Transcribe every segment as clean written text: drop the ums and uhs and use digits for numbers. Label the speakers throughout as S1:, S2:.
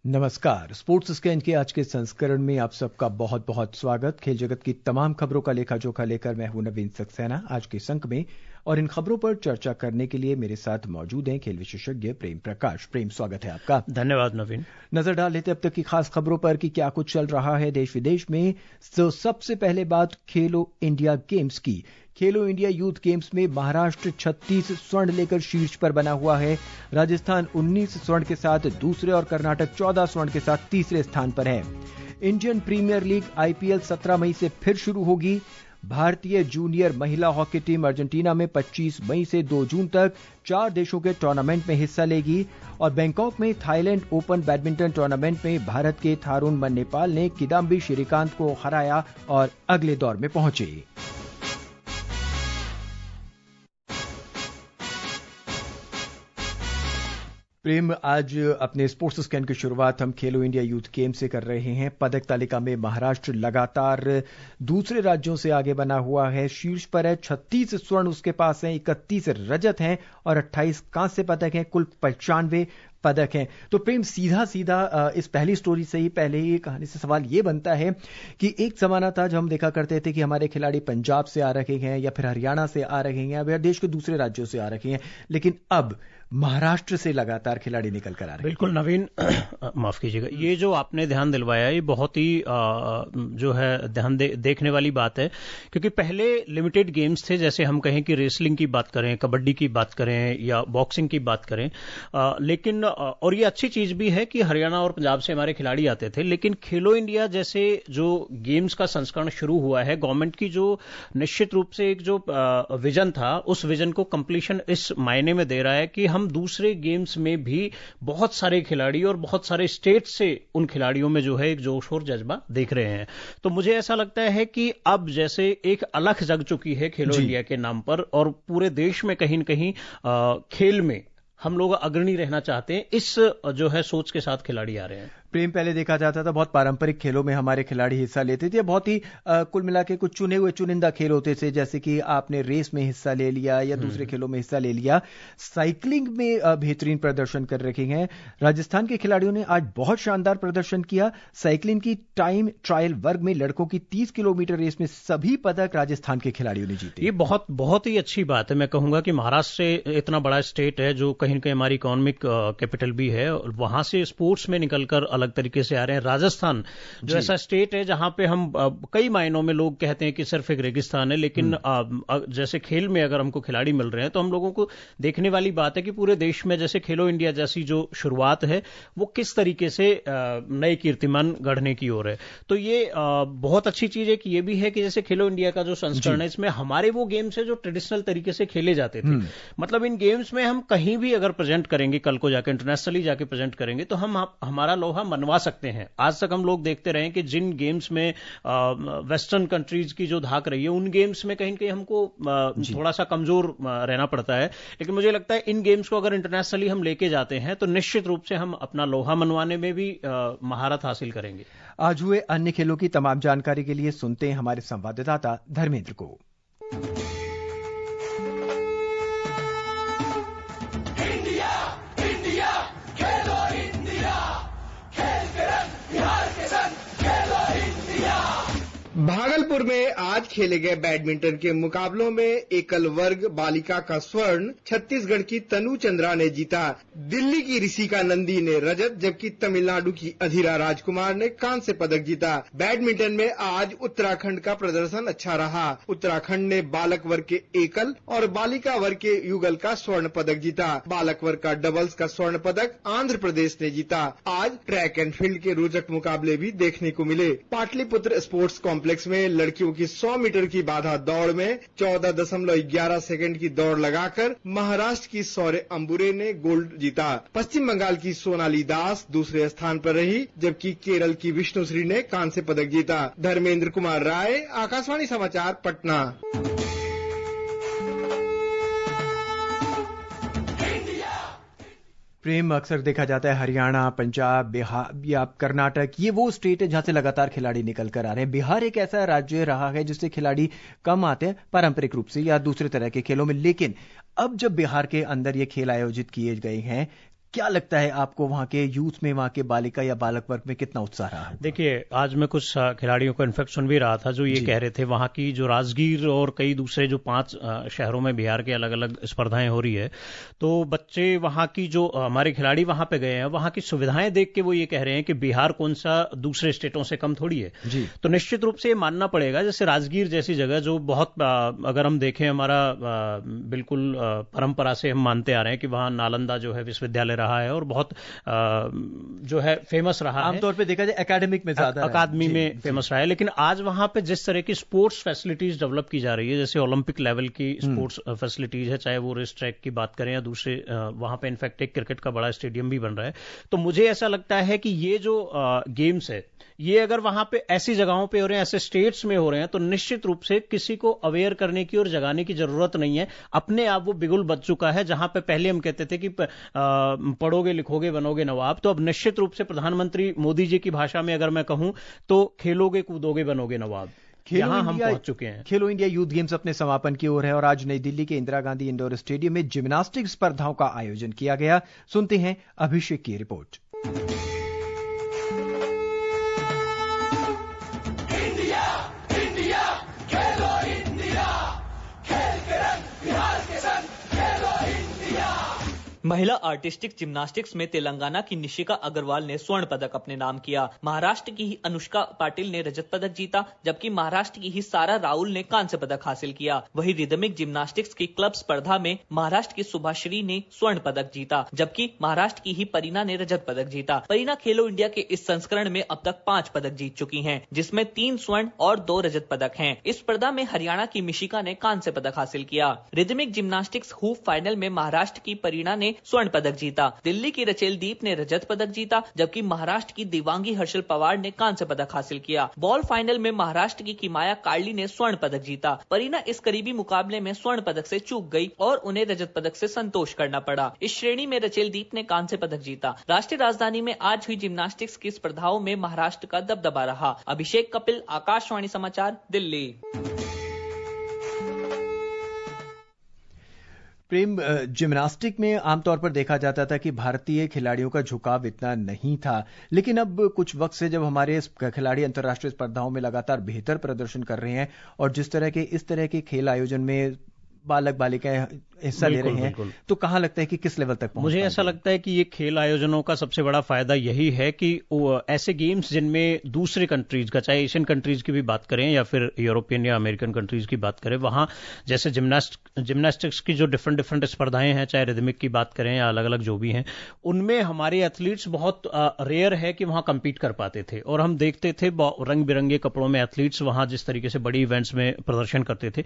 S1: नमस्कार। Sports scan के आज के संस्करण में आप सबका बहुत बहुत स्वागत। खेल जगत की तमाम खबरों का लेखा जोखा लेकर मैं हूं नवीन सक्सेना आज के इस अंक में, और इन खबरों पर चर्चा करने के लिए मेरे साथ मौजूद हैं खेल विशेषज्ञ प्रेम प्रकाश। प्रेम, स्वागत है आपका।
S2: धन्यवाद नवीन।
S1: नजर डाल लेते अब तक की खास खबरों पर कि क्या कुछ चल रहा है देश विदेश में। तो सबसे पहले बात खेलो इंडिया गेम्स की। खेलो इंडिया यूथ गेम्स में महाराष्ट्र 36 स्वर्ण लेकर शीर्ष पर बना हुआ है। राजस्थान 19 स्वर्ण के साथ दूसरे और कर्नाटक 14 स्वर्ण के साथ तीसरे स्थान पर है। इंडियन प्रीमियर लीग IPL 17 मई से फिर शुरू होगी। भारतीय जूनियर महिला हॉकी टीम अर्जेंटीना में 25 मई से 2 जून तक 4 देशों के टूर्नामेंट में हिस्सा लेगी। और बैंकॉक में थाईलैंड ओपन बैडमिंटन टूर्नामेंट में भारत के थारुण मन्नेपाल ने किदाम्बी श्रीकांत को हराया और अगले दौर में पहुंचे। प्रेम, आज अपने स्पोर्ट्स स्कैन की शुरुआत हम खेलो इंडिया यूथ गेम से कर रहे हैं। पदक तालिका में महाराष्ट्र लगातार दूसरे राज्यों से आगे बना हुआ है, शीर्ष पर है। 36 स्वर्ण उसके पास हैं, 31 रजत हैं और 28 कांस्य पदक हैं। कुल 95 पदक हैं। तो प्रेम, सीधा इस पहली स्टोरी से ही, पहले ही कहानी से सवाल ये बनता है कि एक जमाना था जब हम देखा करते थे कि हमारे खिलाड़ी पंजाब से आ रहे हैं या फिर हरियाणा से आ रहे हैं या देश के दूसरे राज्यों से आ रहे हैं, लेकिन अब महाराष्ट्र से लगातार खिलाड़ी निकल कर आ रहे हैं।
S2: बिल्कुल नवीन, माफ कीजिएगा, ये जो आपने ध्यान दिलवाया ये बहुत ही जो है ध्यान देखने वाली बात है, क्योंकि पहले लिमिटेड गेम्स थे, जैसे हम कहें कि रेसलिंग की बात करें, कबड्डी की बात करें या बॉक्सिंग की बात करें, लेकिन और ये अच्छी चीज भी है कि हरियाणा और पंजाब से हमारे खिलाड़ी आते थे, लेकिन खेलो इंडिया जैसे जो गेम्स का संस्करण शुरू हुआ है, गवर्नमेंट की जो निश्चित रूप से एक जो विजन था, उस विजन को कंप्लीशन इस मायने में दे रहा है कि हम दूसरे गेम्स में भी बहुत सारे खिलाड़ी और बहुत सारे स्टेट से उन खिलाड़ियों में जो है एक जोश और जज्बा देख रहे हैं। तो मुझे ऐसा लगता है कि अब जैसे एक अलख जग चुकी है खेलो इंडिया के नाम पर, और पूरे देश में कहीं न कहीं खेल में हम लोग अग्रणी रहना चाहते हैं, इस जो है सोच के साथ खिलाड़ी आ रहे हैं।
S1: प्रेम, पहले देखा जाता था बहुत पारंपरिक खेलों में हमारे खिलाड़ी हिस्सा लेते थे, बहुत ही कुल मिला के कुछ चुने हुए चुनिंदा खेल होते थे, जैसे कि आपने रेस में हिस्सा ले लिया या दूसरे खेलों में हिस्सा ले लिया। साइकिलिंग में बेहतरीन प्रदर्शन कर रखे हैं राजस्थान के खिलाड़ियों ने, आज बहुत शानदार प्रदर्शन किया। साइकिलिंग की टाइम ट्रायल वर्ग में लड़कों की 30 किलोमीटर रेस में सभी पदक राजस्थान के खिलाड़ियों ने जीते।
S2: ये बहुत ही अच्छी बात है। मैं कहूंगा कि महाराष्ट्र से इतना बड़ा स्टेट है जो कहीं न कहीं हमारी इकोनॉमिक कैपिटल भी है, और वहां से स्पोर्ट्स में निकलकर अलग तरीके से आ रहे हैं। राजस्थान जो ऐसा स्टेट है जहां पे हम कई मायनों में लोग कहते हैं कि सिर्फ एक रेगिस्तान है, लेकिन जैसे खेल में अगर हमको खिलाड़ी मिल रहे हैं तो हम लोगों को देखने वाली बात है कि पूरे देश में जैसे खेलो इंडिया जैसी जो शुरुआत है वो किस तरीके से नए कीर्तिमान गढ़ने की ओर है। तो ये बहुत अच्छी चीज है कि ये भी है कि जैसे खेलो इंडिया का जो संस्करण है, इसमें हमारे वो गेम्स है जो ट्रेडिशनल तरीके से खेले जाते थे। मतलब इन गेम्स में हम कहीं भी अगर प्रेजेंट करेंगे, कल को जाकर इंटरनेशनली जाके प्रेजेंट करेंगे, तो हम हमारा लोहा मनवा सकते हैं। आज तक हम लोग देखते रहे कि जिन गेम्स में वेस्टर्न कंट्रीज की जो धाक रही है, उन गेम्स में कहीं न कहीं हमको थोड़ा सा कमजोर रहना पड़ता है, लेकिन मुझे लगता है इन गेम्स को अगर इंटरनेशनली हम लेके जाते हैं तो निश्चित रूप से हम अपना लोहा मनवाने में भी महारत हासिल करेंगे।
S1: आज हुए अन्य खेलों की तमाम जानकारी के लिए सुनते हैं हमारे संवाददाता धर्मेंद्र को।
S3: भागलपुर में आज खेले गए बैडमिंटन के मुकाबलों में एकल वर्ग बालिका का स्वर्ण छत्तीसगढ़ की तनु चंद्रा ने जीता। दिल्ली की ऋषिका नंदी ने रजत, जबकि तमिलनाडु की अधीरा राजकुमार ने कांस्य पदक जीता। बैडमिंटन में आज उत्तराखंड का प्रदर्शन अच्छा रहा। उत्तराखंड ने बालक वर्ग के एकल और बालिका वर्ग के युगल का स्वर्ण पदक जीता। बालक वर्ग का डबल्स का स्वर्ण पदक आंध्र प्रदेश ने जीता। आज ट्रैक एंड फील्ड के रोचक मुकाबले भी देखने को मिले। पाटलिपुत्र स्पोर्ट्स कॉम्प्लेक्स में लड़कियों की 100 मीटर की बाधा दौड़ में 14.11 सेकंड की दौड़ लगाकर महाराष्ट्र की सौर्य अंबुरे ने गोल्ड जीता। पश्चिम बंगाल की सोनाली दास दूसरे स्थान पर रही, जबकि केरल की विष्णुश्री ने कांस्य पदक जीता। धर्मेंद्र कुमार राय, आकाशवाणी समाचार, पटना।
S1: प्रेम, अक्सर देखा जाता है हरियाणा, पंजाब, बिहार या कर्नाटक, ये वो स्टेट है जहां से लगातार खिलाड़ी निकल कर आ रहे हैं। बिहार एक ऐसा राज्य रहा है जिससे खिलाड़ी कम आते हैं पारंपरिक रूप से या दूसरे तरह के खेलों में, लेकिन अब जब बिहार के अंदर ये खेल आयोजित किए गए हैं, क्या लगता है आपको वहां के यूथ में, वहां के बालिका या बालक वर्ग में कितना उत्साह रहा है?
S2: देखिए, आज मैं कुछ खिलाड़ियों को इनफेक्ट सुन भी रहा था जो ये कह रहे थे वहां की जो राजगीर और कई दूसरे जो 5 शहरों में बिहार के अलग अलग स्पर्धाएं हो रही है, तो बच्चे वहां की जो हमारे खिलाड़ी वहां पे गए हैं वहां की सुविधाएं देख के वो ये कह रहे हैं कि बिहार कौन सा दूसरे स्टेटों से कम थोड़ी है। तो निश्चित रूप से ये मानना पड़ेगा, जैसे राजगीर जैसी जगह जो बहुत अगर हम देखें हमारा बिल्कुल परंपरा से हम मानते आ रहे हैं कि वहां नालंदा जो है विश्वविद्यालय रहा है और बहुत जो है फेमस रहा है,
S1: आमतौर पे देखा जाए एकेडमिक में ज्यादा
S2: अकादमी में फेमस रहा है। लेकिन आज वहां पे जिस तरह की स्पोर्ट्स फैसिलिटीज डेवलप की जा रही है, जैसे ओलंपिक लेवल की स्पोर्ट्स फैसिलिटीज है, चाहे वो रेस ट्रैक की बात करें या दूसरे, वहां पे इनफैक्ट एक क्रिकेट का बड़ा स्टेडियम भी बन रहा है। तो मुझे ऐसा लगता है कि ये जो गेम्स है ये अगर वहां पे ऐसी जगहों पे हो रहे हैं, ऐसे स्टेट्स में हो रहे हैं, तो निश्चित रूप से किसी को अवेयर करने की और जगाने की जरूरत नहीं है। अपने आप वो बिगुल बच चुका है। जहां पे पहले हम कहते थे कि पढ़ोगे लिखोगे बनोगे नवाब, तो अब निश्चित रूप से प्रधानमंत्री मोदी जी की भाषा में अगर मैं कहूं तो खेलोगे कूदोगे बनोगे नवाब। यहां हम पहुंच चुके हैं।
S1: खेलो इंडिया यूथ गेम्स अपने समापन की ओर है और आज नई दिल्ली के इंदिरा गांधी इंडोर स्टेडियम में जिम्नास्टिक स्पर्धाओं का आयोजन किया गया। सुनते हैं अभिषेक की रिपोर्ट।
S4: महिला आर्टिस्टिक जिम्नास्टिक्स में तेलंगाना की निशिका अग्रवाल ने स्वर्ण पदक अपने नाम किया। महाराष्ट्र की ही अनुष्का पाटिल ने रजत पदक जीता, जबकि महाराष्ट्र की ही सारा राहुल ने कांस्य पदक हासिल किया। वहीं रिदमिक जिम्नास्टिक्स की क्लब स्पर्धा में महाराष्ट्र की सुभाश्री ने स्वर्ण पदक जीता, जबकि महाराष्ट्र की ही परीना ने रजत पदक जीता। परीना खेलो इंडिया के इस संस्करण में अब तक 5 पदक जीत चुकी हैं, जिसमें 3 स्वर्ण और 2 रजत पदक हैं। इस स्पर्धा में हरियाणा की मिशिका ने कांस्य पदक हासिल किया। रिदमिक जिम्नास्टिक्स हूप फाइनल में महाराष्ट्र की परीना ने स्वर्ण पदक जीता। दिल्ली की रचेलदीप ने रजत पदक जीता, जबकि महाराष्ट्र की दिवांगी हर्षल पवार ने कांस्य पदक हासिल किया। बॉल फाइनल में महाराष्ट्र की किमाया कार्ली ने स्वर्ण पदक जीता। परीना इस करीबी मुकाबले में स्वर्ण पदक से चूक गई और उन्हें रजत पदक से संतोष करना पड़ा। इस श्रेणी में रचेलदीप ने कांस्य पदक जीता। राष्ट्रीय राजधानी में आज हुई जिम्नास्टिक्स की स्पर्धाओं में महाराष्ट्र का दबदबा रहा। अभिषेक कपिल, आकाशवाणी समाचार, दिल्ली।
S1: प्रेम, जिम्नास्टिक में आमतौर पर देखा जाता था कि भारतीय खिलाड़ियों का झुकाव इतना नहीं था, लेकिन अब कुछ वक्त से जब हमारे खिलाड़ी अंतर्राष्ट्रीय स्पर्धाओं में लगातार बेहतर प्रदर्शन कर रहे हैं और इस तरह के खेल आयोजन में बालक बालिकाएं हिस्सा ले रहे हैं, तो कहां लगता है कि किस लेवल तक पहुंच
S2: मुझे ऐसा लगता है कि ये खेल आयोजनों का सबसे बड़ा फायदा यही है कि ऐसे गेम्स जिनमें दूसरे कंट्रीज का, चाहे एशियन कंट्रीज की भी बात करें या फिर यूरोपियन या अमेरिकन कंट्रीज की बात करें, वहां जैसे जिम्नास्टिक्स की जो डिफरेंट स्पर्धाएं हैं, चाहे रिदमिक की बात करें या अलग अलग जो भी हैं, उनमें हमारे एथलीट्स बहुत रेयर है कि वहां कम्पीट कर पाते थे। और हम देखते थे रंग बिरंगे कपड़ों में एथलीट्स वहां जिस तरीके से बड़ी इवेंट्स में प्रदर्शन करते थे।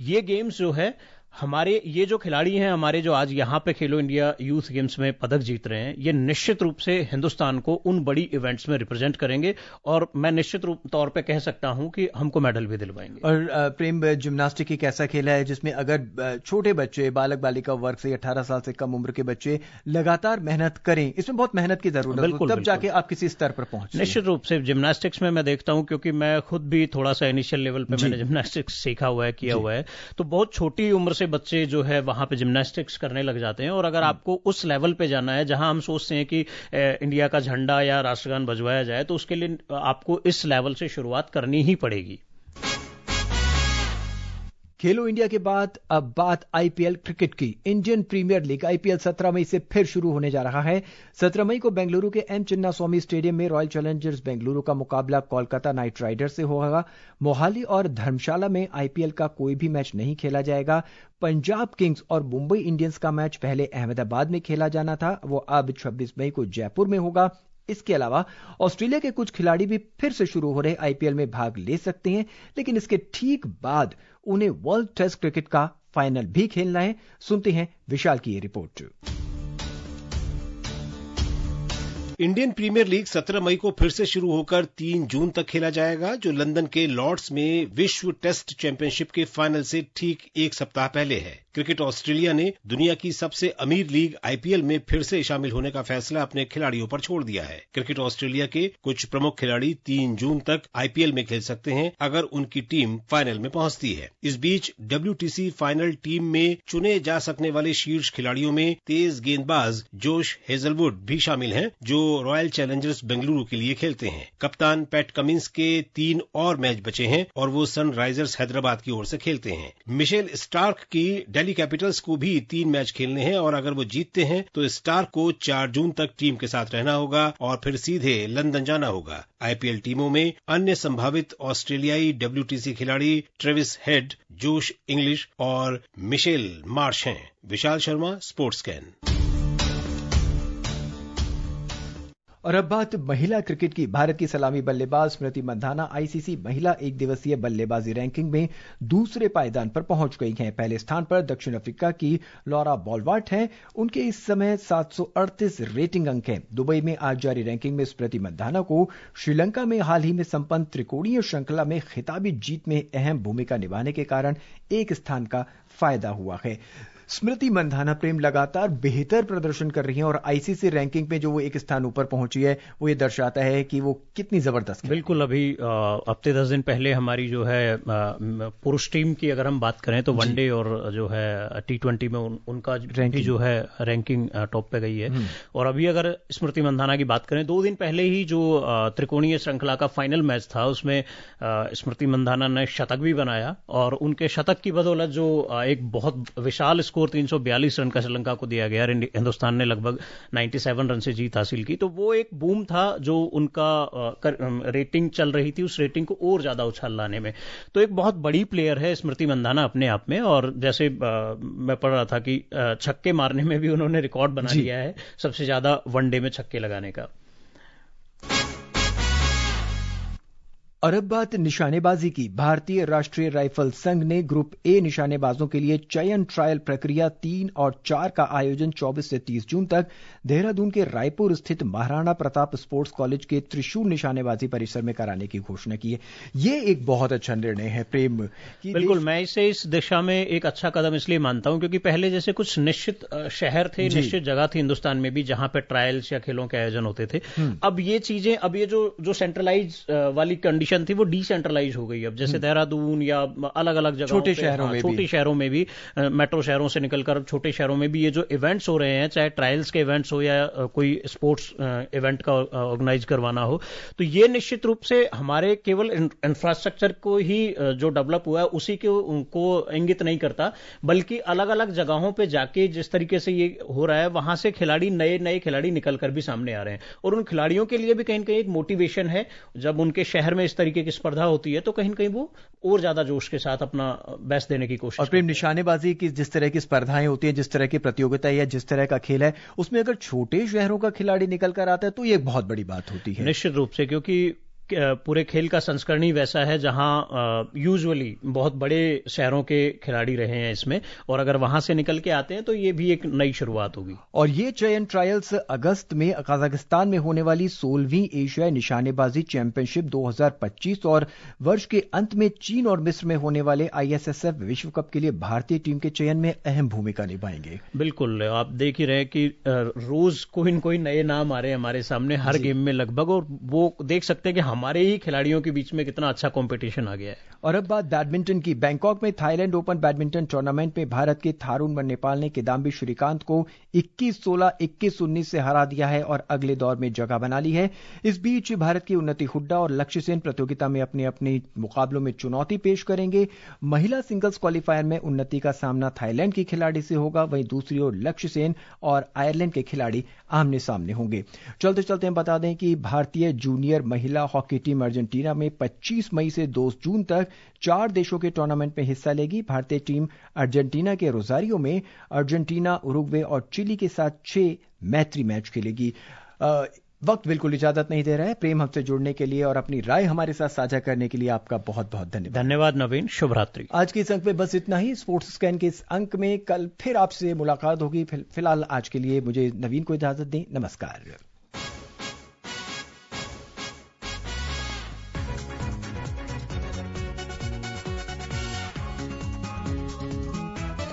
S2: ये गेम्स जो है हमारे ये जो खिलाड़ी हैं हमारे जो आज यहाँ पे खेलो इंडिया यूथ गेम्स में पदक जीत रहे हैं, ये निश्चित रूप से हिंदुस्तान को उन बड़ी इवेंट्स में रिप्रेजेंट करेंगे और मैं निश्चित रूप तौर पे कह सकता हूं कि हमको मेडल भी दिलवाएंगे।
S1: और प्रेम, जिम्नास्टिक एक ऐसा खेल है जिसमें अगर छोटे बच्चे, बालक बालिका वर्ग से 18 साल से कम उम्र के बच्चे लगातार मेहनत करें, इसमें बहुत मेहनत की जरूरत है, तब जाके आप किसी स्तर पर पहुंचे।
S2: निश्चित रूप से जिम्नास्टिक्स में मैं देखता हूं, क्योंकि मैं खुद भी थोड़ा सा इनिशियल लेवल पे मैंने जिम्नास्टिक्स सीखा हुआ है, किया हुआ है, तो बहुत छोटी उम्र से बच्चे जो है वहां पे जिम्नास्टिक्स करने लग जाते हैं। और अगर आपको उस लेवल पे जाना है जहां हम सोचते हैं कि इंडिया का झंडा या राष्ट्रगान बजवाया जाए, तो उसके लिए आपको इस लेवल से शुरुआत करनी ही पड़ेगी।
S1: खेलो इंडिया के बाद अब बात आईपीएल क्रिकेट की। इंडियन प्रीमियर लीग आईपीएल 17 मई से फिर शुरू होने जा रहा है। 17 मई को बेंगलुरु के एम चिन्नास्वामी स्टेडियम में रॉयल चैलेंजर्स बेंगलुरु का मुकाबला कोलकाता नाइट राइडर्स से होगा। मोहाली और धर्मशाला में आईपीएल का कोई भी मैच नहीं खेला जाएगा। पंजाब किंग्स और मुंबई इंडियंस का मैच पहले अहमदाबाद में खेला जाना था, वो अब 26 मई को जयपुर में होगा। इसके अलावा ऑस्ट्रेलिया के कुछ खिलाड़ी भी फिर से शुरू हो रहे आईपीएल में भाग ले सकते हैं, लेकिन इसके ठीक बाद उन्हें वर्ल्ड टेस्ट क्रिकेट का फाइनल भी खेलना है। सुनते हैं विशाल की ये रिपोर्ट।
S5: इंडियन प्रीमियर लीग 17 मई को फिर से शुरू होकर 3 जून तक खेला जाएगा, जो लंदन के लॉर्ड्स में विश्व टेस्ट चैंपियनशिप के फाइनल से ठीक 1 सप्ताह पहले है। क्रिकेट ऑस्ट्रेलिया ने दुनिया की सबसे अमीर लीग IPL में फिर से शामिल होने का फैसला अपने खिलाड़ियों पर छोड़ दिया है। क्रिकेट ऑस्ट्रेलिया के कुछ प्रमुख खिलाड़ी 3 जून तक IPL में खेल सकते हैं अगर उनकी टीम फाइनल में पहुंचती है। इस बीच WTC फाइनल टीम में चुने जा सकने वाले शीर्ष खिलाड़ियों में तेज गेंदबाज जोश हेजलवुड भी शामिल हैं, जो रॉयल चैलेंजर्स बेंगलुरु के लिए खेलते हैं। कप्तान पैट कमिंस के 3 और मैच बचे हैं और वो सनराइजर्स हैदराबाद की ओर से खेलते हैं। मिशेल स्टार्क की दिल्ली कैपिटल्स को भी 3 मैच खेलने हैं और अगर वो जीतते हैं तो स्टार्क को 4 जून तक टीम के साथ रहना होगा और फिर सीधे लंदन जाना होगा। IPL टीमों में अन्य संभावित ऑस्ट्रेलियाई WTC खिलाड़ी ट्रेविस हेड, जोश इंग्लिश और मिशेल मार्श हैं। Vishal Sharma, sports can.
S1: और अब बात महिला क्रिकेट की। भारत की सलामी बल्लेबाज स्मृति मंधाना ICC महिला एक दिवसीय बल्लेबाजी रैंकिंग में दूसरे पायदान पर पहुंच गई हैं। पहले स्थान पर दक्षिण अफ्रीका की लॉरा बॉलवार्ट हैं। उनके इस समय 738 रेटिंग अंक हैं। दुबई में आज जारी रैंकिंग में स्मृति मंधाना को श्रीलंका में हाल ही में संपन्न त्रिकोणीय श्रृंखला में खिताबी जीत में अहम भूमिका निभाने के कारण एक स्थान का फायदा हुआ है। स्मृति मंधाना प्रेम लगातार बेहतर प्रदर्शन कर रही हैं और ICC रैंकिंग में जो वो एक स्थान ऊपर पहुंची है वो ये दर्शाता है कि वो कितनी जबरदस्त है।
S2: बिल्कुल, अभी हफ्ते 10 दिन पहले हमारी जो है पुरुष टीम की अगर हम बात करें तो वनडे और जो है T20 में उनका भी जो है रैंकिंग टॉप पे गई है। और अभी अगर स्मृति मंधाना की बात करें, 2 दिन पहले ही जो त्रिकोणीय श्रृंखला का फाइनल मैच था उसमें स्मृति मंधाना ने शतक भी बनाया और उनके शतक की बदौलत जो एक बहुत विशाल स्कोर 342 रन का श्रीलंका को दिया गया। हिंदुस्तान ने लगभग 97 रन से जीत हासिल की। तो वो एक बूम था जो उनका रेटिंग चल रही थी, उस रेटिंग को और ज्यादा उछाल लाने में। तो एक बहुत बड़ी प्लेयर है स्मृति मंधाना अपने आप में। और जैसे मैं पढ़ रहा था कि छक्के मारने में भी उन्होंने रिकॉर्ड बना लिया है, सबसे ज्यादा वनडे में छक्के लगाने का।
S1: और अब बात निशानेबाजी की। भारतीय राष्ट्रीय राइफल संघ ने ग्रुप ए निशानेबाजों के लिए चयन ट्रायल प्रक्रिया 3 और 4 का आयोजन 24 से 30 जून तक देहरादून के रायपुर स्थित महाराणा प्रताप स्पोर्ट्स कॉलेज के त्रिशूल निशानेबाजी परिसर में कराने की घोषणा की है। ये एक बहुत अच्छा निर्णय है प्रेम।
S2: बिल्कुल, मैं इसे इस दिशा में एक अच्छा कदम इसलिए मानता हूं क्योंकि पहले जैसे कुछ निश्चित शहर थे, निश्चित जगह थी हिंदुस्तान में भी जहां पे ट्रायल्स या खेलों के आयोजन होते थे। अब ये चीजें, अब ये जो सेंट्रलाइज वाली कंडीशन थी वो डिसेंट्रलाइज हो गई। अब जैसे देहरादून या अलग अलग जगहों
S1: छोटे शहरों में भी
S2: मेट्रो शहरों से निकलकर छोटे शहरों में भी ये जो इवेंट्स हो रहे हैं, चाहे ट्रायल्स के इवेंट्स हो या कोई स्पोर्ट्स इवेंट का ऑर्गेनाइज करवाना हो, तो ये निश्चित रूप से हमारे केवल इंफ्रास्ट्रक्चर को ही जो डेवलप हुआ है उसी को इंगित नहीं करता, बल्कि अलग अलग जगहों पे जाके जिस तरीके से ये हो रहा है वहां से खिलाड़ी, नए खिलाड़ी निकलकर भी सामने आ रहे हैं। और उन खिलाड़ियों के लिए भी कहीं ना कहीं एक मोटिवेशन है। जब उनके शहर में इस तरीके की स्पर्धा होती है तो कहीं ना कहीं वो और ज्यादा जोश के साथ अपना बेस्ट देने की कोशिश।
S1: और प्रेम, निशानेबाजी की जिस तरह की स्पर्धाएं होती हैं, जिस तरह की प्रतियोगिता या जिस तरह का खेल है, उसमें अगर छोटे शहरों का खिलाड़ी निकल कर आता है तो ये एक बहुत बड़ी बात होती है।
S2: निश्चित रूप से, क्योंकि पूरे खेल का संस्करण ही वैसा है जहां यूजुअली बहुत बड़े शहरों के खिलाड़ी रहे हैं इसमें, और अगर वहां से निकल के आते हैं तो ये भी एक नई शुरुआत होगी।
S1: और ये चयन ट्रायल्स अगस्त में कजाकिस्तान में होने वाली 16वीं एशियाई निशानेबाजी चैंपियनशिप 2025 और वर्ष के अंत में चीन और मिस्र में होने वाले ISSF विश्व कप के लिए भारतीय टीम के चयन में अहम भूमिका निभाएंगे।
S2: बिल्कुल, आप देख ही रहे कि रोज कोई न कोई नए नाम आ रहे हैं हमारे सामने हर गेम में लगभग, और वो देख सकते हैं कि हमारे ही खिलाड़ियों के बीच में कितना अच्छा कंपटीशन आ गया है।
S1: और अब बात बैडमिंटन की। बैंकॉक में थाईलैंड ओपन बैडमिंटन टूर्नामेंट में भारत के थारुण बन्नेपाल ने किदाम्बी श्रीकांत को 21-16, 21-19 से हरा दिया है और अगले दौर में जगह बना ली है। इस बीच भारत की उन्नति हुड्डा और लक्ष्य सेन प्रतियोगिता में अपने अपने मुकाबलों में चुनौती पेश करेंगे। महिला सिंगल्स क्वालिफायर में उन्नति का सामना थाईलैंड की खिलाड़ी से होगा, वहीं दूसरी ओर लक्ष्य सेन और आयरलैंड के खिलाड़ी आमने सामने होंगे। चलते चलते हम बता दें कि भारतीय जूनियर महिला हॉकी टीम अर्जेंटीना में 25 मई से 2 जून तक 4 देशों के टूर्नामेंट में हिस्सा लेगी। भारतीय टीम अर्जेंटीना के रोजारियो में अर्जेंटीना, उरुग्वे और चिली के साथ 6 मैत्री मैच खेलेगी। वक्त बिल्कुल इजाजत नहीं दे रहा है। प्रेम, हमसे जुड़ने के लिए और अपनी राय हमारे साथ साझा करने के लिए आपका बहुत बहुत धन्यवाद।
S2: धन्यवाद नवीन, शुभ रात्रि।
S1: आज के इस अंक में बस इतना ही। स्पोर्ट्स स्कैन के इस अंक में कल फिर आपसे मुलाकात होगी। फिलहाल आज के लिए मुझे नवीन को इजाजत दें। नमस्कार।